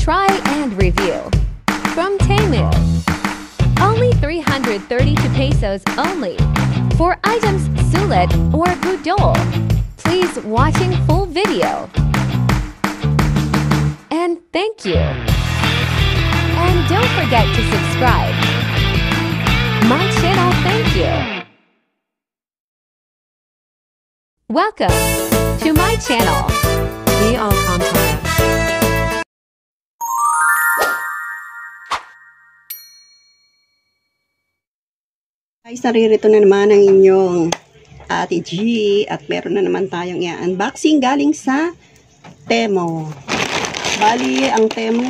Try and review. From Temu. Only 332 pesos only. For items sulit or budol. Please watching full video. And thank you. And don't forget to subscribe. My channel, thank you. Welcome to my channel. Be all content. Guys, naririto na naman ang inyong Ate G at meron na naman tayong i-unboxing galing sa Temu. Bali, ang Temu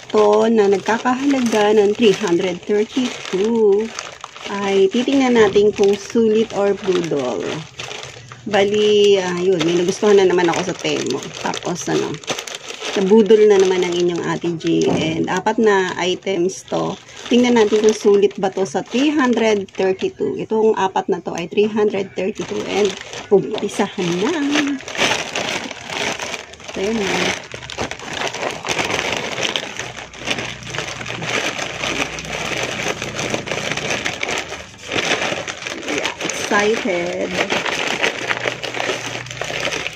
to na nagkakahalaga ng 332 ay titingnan natin kung sulit or budol. Bali, yun, may nagustuhan na naman ako sa Temu. Tapos, nabudol na naman ang inyong Ate G. And 4 na items to. Tingnan natin kung sulit ba to sa 332. Itong 4 na to ay 332. And umpisahan na. So, yun na. Yeah, excited.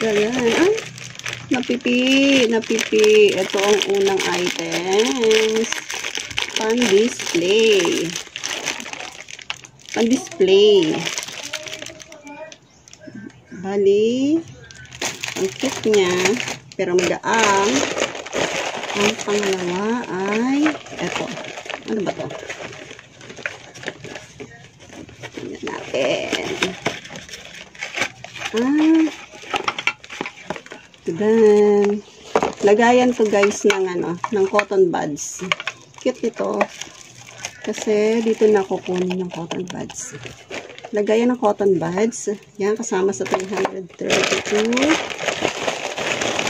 Ayan. Napipi. Ito ang unang items. Pan-display. Bali, ang cute niya, pero magaang. Ang pangalawa ay, eto. Ano ba to? Tingnan natin. Then, lagayan to guys ng cotton buds. Cute ito. Kasi dito na kukunin yung cotton buds. Lagayan ng cotton buds. Yan, kasama sa 332.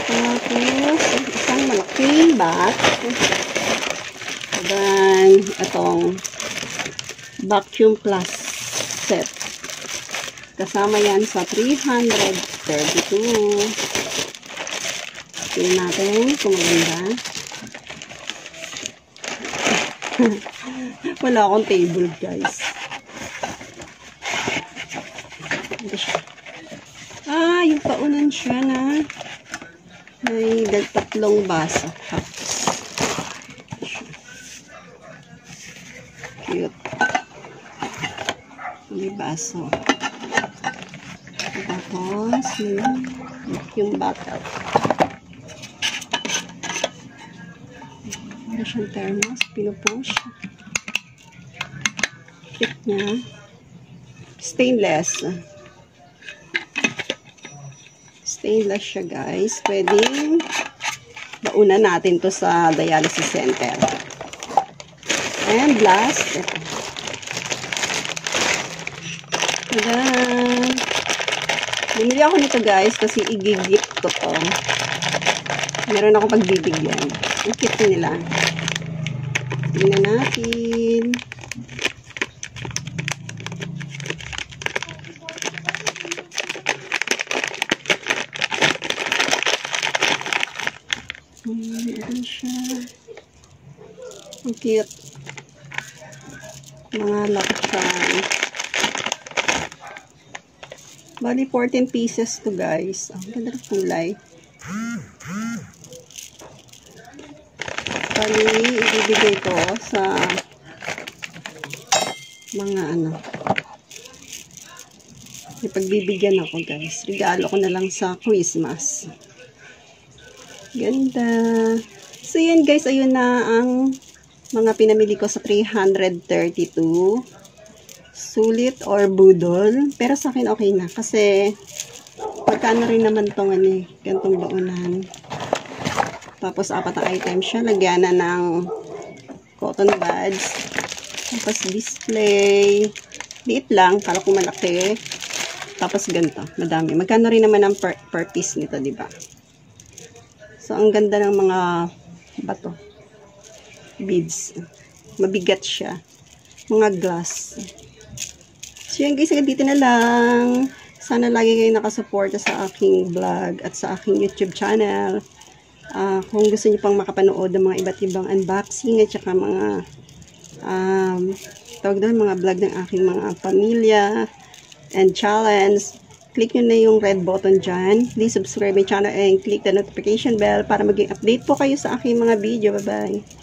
Tapos, isang malaking bat. Then, itong vacuum plus set. Kasama yan sa 332. Tingnan natin kung maganda. Wala akong table, guys. Yung paunan siya na may 3 baso. Cute. May baso. Tapos, yung bottle. Meron siyang thermos, pinupush. Cute niya. Stainless. Stainless siya, guys. Pwedeng baunan natin to sa dialysis center. And last, ito. Tada! Bumili ako nito, guys, kasi i-gift ko to. Meron ako pagbibigyan. Ang cute nila. Tingnan natin. Ayan siya. Ang cute. Mga laksan. Bali, 14 pieces to, guys. Ang ganda ng kulay. Bali, ibibigay ko sa mga ipagbibigyan ako, guys. Regalo ko na lang sa Christmas. Ganda. So, yan, guys. Ayun na ang mga pinamili ko sa 332. Sulit or budol. Pero sa akin, okay na. Kasi, pagkano rin naman itong gantong baunan. Tapos, 4 na item siya. Lagyan na ng cotton buds. Tapos, display. Liit lang. Kala ko malaki. Tapos, ganito. Madami. Magkano rin naman ang per piece nito, diba? So, ang ganda ng mga bato. Beads. Mabigat siya. Mga glass. So, yan guys. Dito na lang. Sana lagi kayo nakasuporta sa aking vlog at sa aking YouTube channel. Kung gusto niyo pang makapanood ng mga iba't ibang unboxing at saka mga tawag doon, mga vlog ng aking mga pamilya and challenge, click nyo na yung red button dyan. Please subscribe my channel and click the notification bell para maging update po kayo sa aking mga video. Bye-bye!